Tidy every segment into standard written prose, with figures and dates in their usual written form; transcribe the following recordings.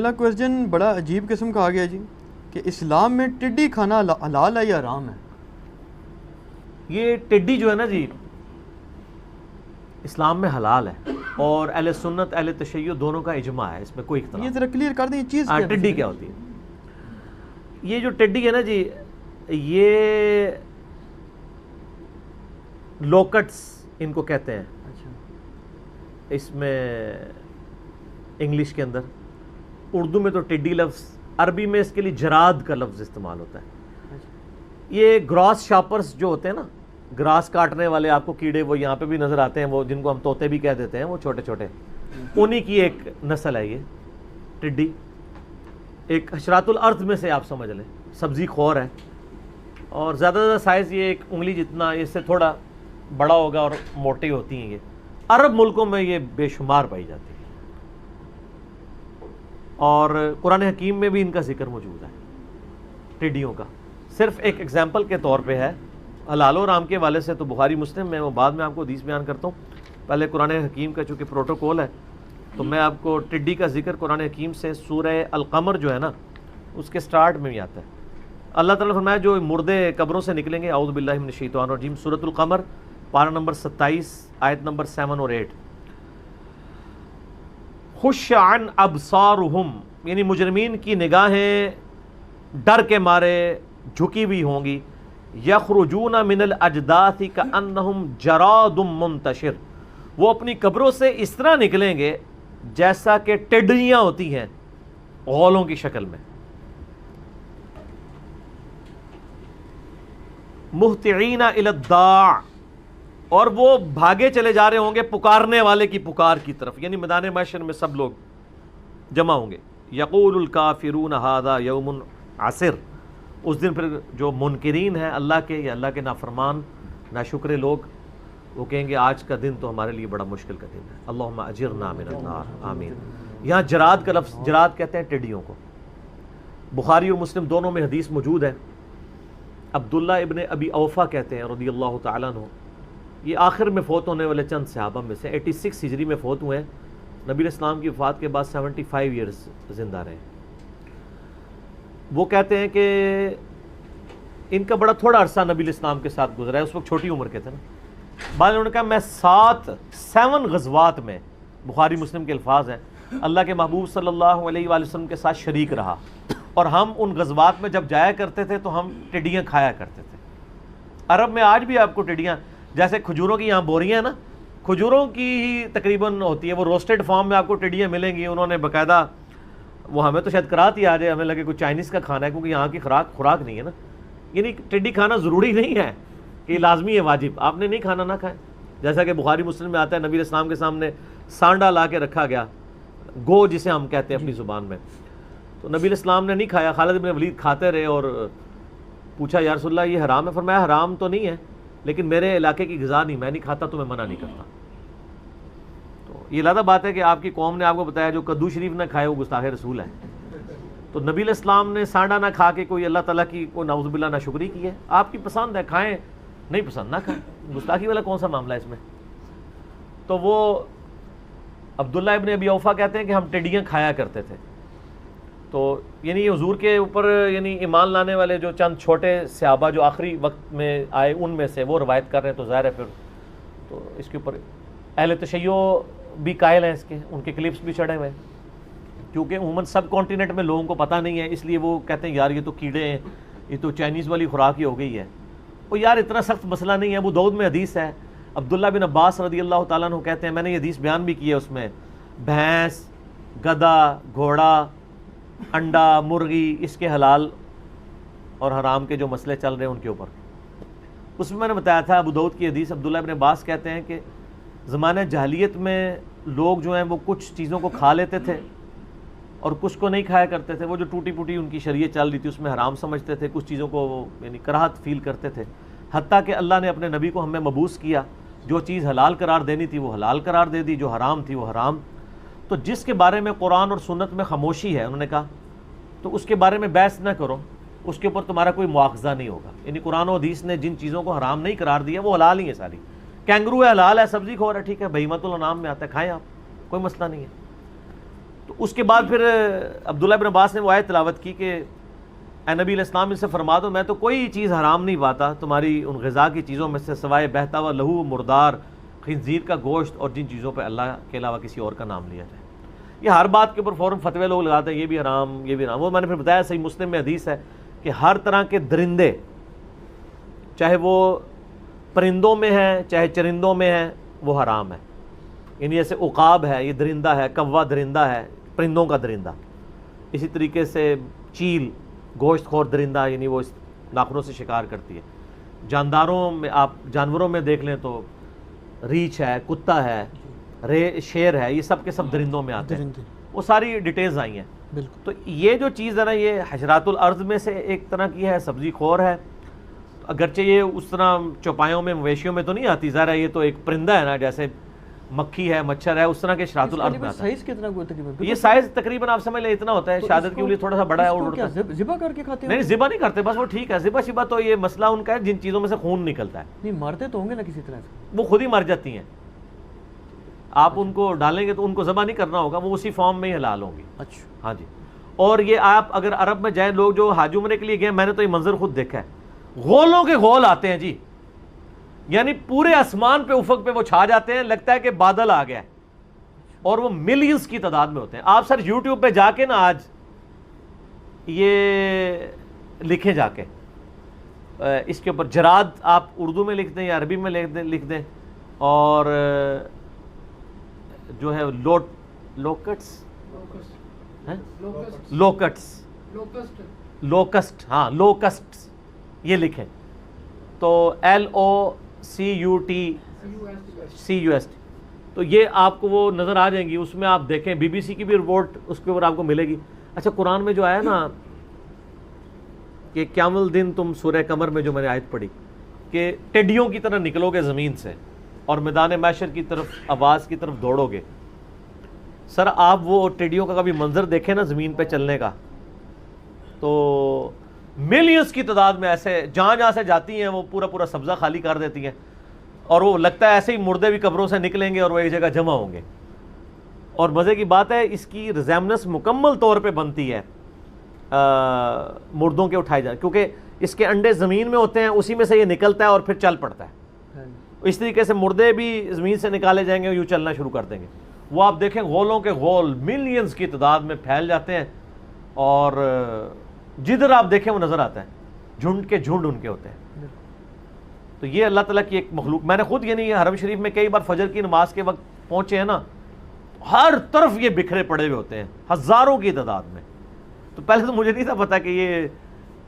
اگلا کویسچن بڑا عجیب قسم کا آ گیا جی کہ اسلام میں ٹڈی کھانا حلال ہے یا حرام ہے؟ یہ ٹڈی جو ہے نا جی اسلام میں حلال ہے، اور اہل سنت اہل تشیع دونوں کا اجماع ہے، اس میں کوئی اختلاف یہ ذرا کلیئر کر دیں چیز نہیں۔ ٹڈی کیا ہوتی ہے؟ یہ جو ٹڈی ہے نا جی، یہ لوکٹس ان کو کہتے ہیں اس میں انگلش کے اندر، اردو میں تو ٹڈی لفظ، عربی میں اس کے لیے جراد کا لفظ استعمال ہوتا ہے۔ یہ گراس شاپرز جو ہوتے ہیں نا، گراس کاٹنے والے، آپ کو کیڑے وہ یہاں پہ بھی نظر آتے ہیں، وہ جن کو ہم طوطے بھی کہہ دیتے ہیں، وہ چھوٹے چھوٹے، انہی کی ایک نسل ہے یہ ٹڈی، ایک حشرات الارض میں سے آپ سمجھ لیں، سبزی خور ہے، اور زیادہ زیادہ سائز یہ ایک انگلی جتنا، اس سے تھوڑا بڑا ہوگا اور موٹی ہوتی ہیں۔ یہ عرب ملکوں میں یہ بے شمار پائی جاتی ہے، اور قرآن حکیم میں بھی ان کا ذکر موجود ہے ٹڈیوں کا۔ صرف ایک ایگزامپل کے طور پہ ہے، حلال و حرام کے حوالے سے تو بخاری مسلم میں، وہ بعد میں آپ کو حدیث بیان کرتا ہوں، پہلے قرآن حکیم کا چونکہ پروٹوکول ہے تو میں آپ کو ٹڈی کا ذکر قرآن حکیم سے سورہ القمر جو ہے نا اس کے سٹارٹ میں بھی آتا ہے۔ اللہ تعالیٰ نے فرمایا جو مردے قبروں سے نکلیں گے، اعوذ باللہ من الشیطان الرجیم، سورۃ القمر پارہ نمبر 27 آیت نمبر 7 اور 8، خش عن ابصارہم، یعنی مجرمین کی نگاہیں ڈر کے مارے جھکی ہوئی ہوں گی، یخرجون من الاجداث کانہم جراد منتشر، وہ اپنی قبروں سے اس طرح نکلیں گے جیسا کہ ٹڈیاں ہوتی ہیں غولوں کی شکل میں، مہطعین الی الداع، اور وہ بھاگے چلے جا رہے ہوں گے پکارنے والے کی پکار کی طرف، یعنی میدان محشر میں سب لوگ جمع ہوں گے۔ یقول الکافرون ھذا یوم عسر، اس دن پھر جو منکرین ہیں اللہ کے یا اللہ کے نافرمان ناشکرے لوگ، وہ کہیں گے آج کا دن تو ہمارے لیے بڑا مشکل کا دن ہے، اللہم اجرنا من النار، آمین۔ یہاں جراد کا لفظ، جراد کہتے ہیں ٹڈیوں کو، بخاری اور مسلم دونوں میں حدیث موجود ہے، عبداللہ ابن ابی اوفا کہتے ہیں رضی اللہ تعالیٰ عنہ، یہ آخر میں فوت ہونے والے چند صحابہ میں سے، 86 ہجری میں فوت ہوئے ہیں، نبی اسلام کی وفات کے بعد 75 ایئرز زندہ رہے۔ وہ کہتے ہیں کہ ان کا بڑا تھوڑا عرصہ نبی اسلام کے ساتھ گزرا ہے، اس وقت چھوٹی عمر کے تھے نا۔ بعد انہوں نے کہا میں 7 غزوات میں، بخاری مسلم کے الفاظ ہیں، اللہ کے محبوب صلی اللہ علیہ وآلہ وسلم کے ساتھ شریک رہا، اور ہم ان غزوات میں جب جایا کرتے تھے تو ہم ٹڈیاں کھایا کرتے تھے۔ عرب میں آج بھی آپ کو ٹڈیاں، جیسے کھجوروں کی یہاں بوریاں ہیں نا، کھجوروں کی ہی تقریباً ہوتی ہے، وہ روسٹڈ فارم میں آپ کو ٹڈیاں ملیں گی، انہوں نے باقاعدہ، وہ ہمیں تو شاید کرات ہی آ جائے، ہمیں لگے کوئی چائنیز کا کھانا ہے، کیونکہ یہاں کی خوراک نہیں ہے نا، یعنی ٹڈی کھانا ضروری نہیں ہے کہ لازمی ہے، واجب، آپ نے نہیں کھانا نہ کھائیں، جیسا کہ بخاری مسلم میں آتا ہے نبی اسلام کے سامنے سانڈا لا کے رکھا گیا، گو جسے ہم کہتے ہیں اپنی زبان میں، تو نبی اسلام نے نہیں کھایا، خالد بن ولید کھاتے رہے، اور پوچھا یا رسول اللہ یہ حرام ہے؟ فرمایا حرام تو نہیں ہے لیکن میرے علاقے کی غذا نہیں، میں نہیں کھاتا تو میں منع نہیں کرتا۔ تو یہ علیحدہ بات ہے کہ آپ کی قوم نے آپ کو بتایا جو کدو شریف نہ کھائے وہ گستاخ رسول ہے، تو نبی الاسلام نے سانڈا نہ کھا کے کوئی اللہ تعالیٰ کی کوئی نعوذ باللہ نہ شکری کی ہے؟ آپ کی پسند ہے کھائیں، نہیں پسند نہ کھائیں، گستاخی والا کون سا معاملہ ہے اس میں؟ تو وہ عبداللہ ابن ابی اوفا کہتے ہیں کہ ہم ٹڈیاں کھایا کرتے تھے، تو یعنی حضور کے اوپر یعنی ایمان لانے والے جو چند چھوٹے صحابہ جو آخری وقت میں آئے ان میں سے وہ روایت کر رہے ہیں، تو ظاہر ہے پھر تو اس کے اوپر اہل تشیع بھی قائل ہیں، اس کے ان کے کلپس بھی چڑھے ہوئے ہیں، کیونکہ عموماً سب کانٹیننٹ میں لوگوں کو پتہ نہیں ہے، اس لیے وہ کہتے ہیں یار یہ تو کیڑے ہیں، یہ تو چائنیز والی خوراک ہی ہو گئی ہے۔ وہ یار اتنا سخت مسئلہ نہیں ہے، ابو داؤد میں حدیث ہے، عبداللہ بن عباس رضی اللہ تعالیٰ عنہ کہتے ہیں، میں نے یہ حدیث بیان بھی کی ہے، اس میں بھینس، گدھا، گھوڑا، انڈا، مرغی، اس کے حلال اور حرام کے جو مسئلے چل رہے ہیں ان کے اوپر، اس میں نے بتایا تھا ابو داؤد کی حدیث، عبداللہ بن عباس کہتے ہیں کہ زمانہ جاہلیت میں لوگ جو ہیں وہ کچھ چیزوں کو کھا لیتے تھے اور کچھ کو نہیں کھایا کرتے تھے، وہ جو ٹوٹی پوٹی ان کی شریعت چل رہی تھی اس میں حرام سمجھتے تھے، کچھ چیزوں کو یعنی کراہت فیل کرتے تھے، حتیٰ کہ اللہ نے اپنے نبی کو ہمیں مبعوث کیا، جو چیز حلال قرار دینی تھی وہ حلال قرار دے دی، جو حرام تھی وہ حرام۔ تو جس کے بارے میں قرآن اور سنت میں خاموشی ہے، انہوں نے کہا تو اس کے بارے میں بحث نہ کرو، اس کے اوپر تمہارا کوئی مواخذہ نہیں ہوگا، یعنی قرآن و حدیث نے جن چیزوں کو حرام نہیں قرار دیا وہ حلال ہی ہے ساری، کینگرو ہے حلال ہے، سبزی خور ہے ٹھیک ہے، بہیمۃ الانعام میں آتا ہے، کھائیں آپ، کوئی مسئلہ نہیں ہے۔ تو اس کے بعد پھر عبداللہ بن عباس نے وہ آیت تلاوت کی کہ اے نبی علیہ السلام ان سے فرما دو میں تو کوئی چیز حرام نہیں پاتا تمہاری ان غذا کی چیزوں میں سے سوائے بہتا ہوا لہو، مردار، خنزیر کا گوشت اور جن چیزوں پہ اللہ کے علاوہ کسی اور کا نام لیا جائے. یہ ہر بات کے اوپر فوراً فتوے لوگ لگاتے ہیں یہ بھی حرام یہ بھی حرام. وہ میں نے پھر بتایا صحیح مسلم میں حدیث ہے کہ ہر طرح کے درندے چاہے وہ پرندوں میں ہیں چاہے چرندوں میں ہیں وہ حرام ہے. یعنی جیسے عقاب ہے یہ درندہ ہے، کوا درندہ ہے پرندوں کا درندہ. اسی طریقے سے چیل گوشت خور درندہ یعنی وہ اس ناخنوں سے شکار کرتی ہے. جانداروں میں آپ جانوروں میں دیکھ لیں تو ریچھ ہے، کتا ہے، شیر ہے، یہ سب کے سب درندوں میں آتے ہیں. وہ ساری ڈیٹیلز آئی ہیں. تو یہ جو چیز ہے نا یہ حشرات الارض میں سے ایک طرح کی ہے، سبزی خور ہے. اگرچہ یہ اس طرح چوپایوں میں مویشیوں میں تو نہیں آتی، ظاہر ہے یہ تو ایک پرندہ ہے نا جیسے مکھی ہے مچھر ہے اس طرح کے حشرات الارض میں آتا ہے. سائز کتنا کوئی تقریباً؟ یہ سائز تقریباً آپ سمجھ لیں اتنا ہوتا ہے. شہادت کے لیے تھوڑا سا بڑا ہے اور ذبح کر کے کھاتے ہیں؟ نہیں ذبح نہیں کرتے بس وہ ٹھیک ہے. ذبح شبہ تو یہ مسئلہ ان کا ہے جن چیزوں میں سے خون نکلتا ہے. نہیں مارتے تو ہوں گے نا کسی طرح سے؟ وہ خود ہی مر جاتی ہیں. آپ ان کو ڈالیں گے تو ان کو ذبح نہیں کرنا ہوگا، وہ اسی فارم میں ہی حلال ہوں گی. اچھا ہاں جی. اور یہ آپ اگر عرب میں جائیں لوگ جو حج عمرے کے لیے گئے میں نے تو یہ منظر خود دیکھا ہے. غولوں کے غول آتے ہیں جی، یعنی پورے آسمان پہ افق پہ وہ چھا جاتے ہیں، لگتا ہے کہ بادل آ گیا ہے. اور وہ ملینز کی تعداد میں ہوتے ہیں. آپ سر یوٹیوب پہ جا کے نا آج یہ لکھیں جا کے اس کے اوپر جراد آپ اردو میں لکھ دیں یا عربی میں لکھ دیں اور جو ہے لوکسٹ ہاں لوکسٹ یہ لکھیں تو LOCUTCUST تو یہ آپ کو وہ نظر آ جائیں گی. اس میں آپ دیکھیں BBC کی بھی رپورٹ اس کے اوپر آپ کو ملے گی. اچھا قرآن میں جو آیا نا کہ قیام الدین تم سورہ قمر میں جو میں نے آیت پڑھی کہ ٹڈیوں کی طرح نکلو گے زمین سے اور میدان محشر کی طرف آواز کی طرف دوڑو گے. سر آپ وہ ٹڈیوں کا کبھی منظر دیکھیں نا زمین پہ چلنے کا تو ملینز کی تعداد میں ایسے جہاں سے جاتی ہیں وہ پورا سبزہ خالی کر دیتی ہیں اور وہ لگتا ہے ایسے ہی مردے بھی قبروں سے نکلیں گے اور وہ ایک جگہ جمع ہوں گے. اور مزے کی بات ہے اس کی ریزیمنس مکمل طور پہ بنتی ہے مردوں کے اٹھائے جانے کیونکہ اس کے انڈے زمین میں ہوتے ہیں اسی میں سے یہ نکلتا ہے اور پھر چل پڑتا ہے. اس طریقے سے مردے بھی زمین سے نکالے جائیں گے اور یوں چلنا شروع کر دیں گے. وہ آپ دیکھیں غولوں کے غول ملینز کی تعداد میں پھیل جاتے ہیں اور جدھر آپ دیکھیں وہ نظر آتا ہے جھنڈ کے جھنڈ ان کے ہوتے ہیں. تو یہ اللہ تعالیٰ کی ایک مخلوق. میں نے خود یعنی حرم شریف میں کئی بار فجر کی نماز کے وقت پہنچے ہیں نا ہر طرف یہ بکھرے پڑے ہوئے ہوتے ہیں ہزاروں کی تعداد میں. تو پہلے تو مجھے نہیں تھا پتا کہ یہ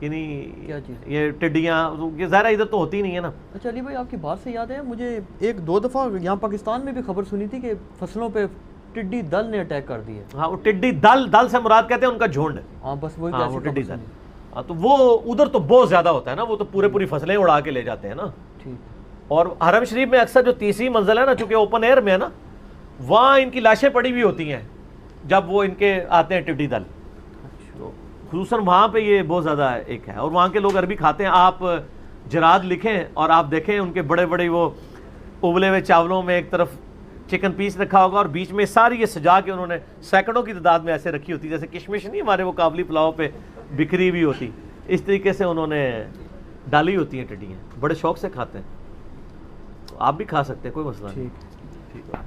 یعنی کیا چیز یہ ٹڈیاں یہ ظاہر ادھر تو ہوتی نہیں ہے نا. اچھا علی بھائی آپ کی بات سے یاد ہے مجھے ایک دو دفعہ یہاں پاکستان میں بھی خبر سنی تھی کہ فصلوں پہ ٹڈی دل نے اٹیک کر دی ہے. ہاں وہ ٹڈی دل سے مراد کہتے ہیں ان کا جھنڈ. ہاں بس وہی ہاں وہ ٹڈی دل. ہاں تو وہ ادھر تو بہت زیادہ ہوتا ہے نا وہ تو پوری فصلیں اڑا کے لے جاتے ہیں نا. اور حرم شریف میں اکثر جو تیسری منزل ہے نا چونکہ اوپن ایئر میں ہے نا وہاں ان کی لاشیں پڑی ہوئی ہوتی ہیں جب وہ ان کے آتے ہیں ٹڈی دل. تو خصوصاً وہاں پہ یہ بہت زیادہ ایک ہے اور وہاں کے لوگ عربی کھاتے ہیں. آپ جراد لکھیں اور آپ دیکھیں ان کے بڑے وہ ابلے ہوئے چاولوں میں ایک طرف چکن پیس رکھا ہوگا اور بیچ میں ساری یہ سجا کے انہوں نے سینکڑوں کی تعداد میں ایسے رکھی ہوتی جیسے کشمش نہیں ہمارے وہ کابلی پلاؤ پہ بکھری بھی ہوتی اس طریقے سے انہوں نے ڈالی ہوتی ہیں ٹڈیاں. بڑے شوق سے کھاتے ہیں. آپ بھی کھا سکتے ہیں کوئی مسئلہ نہیں. ٹھیک ہے.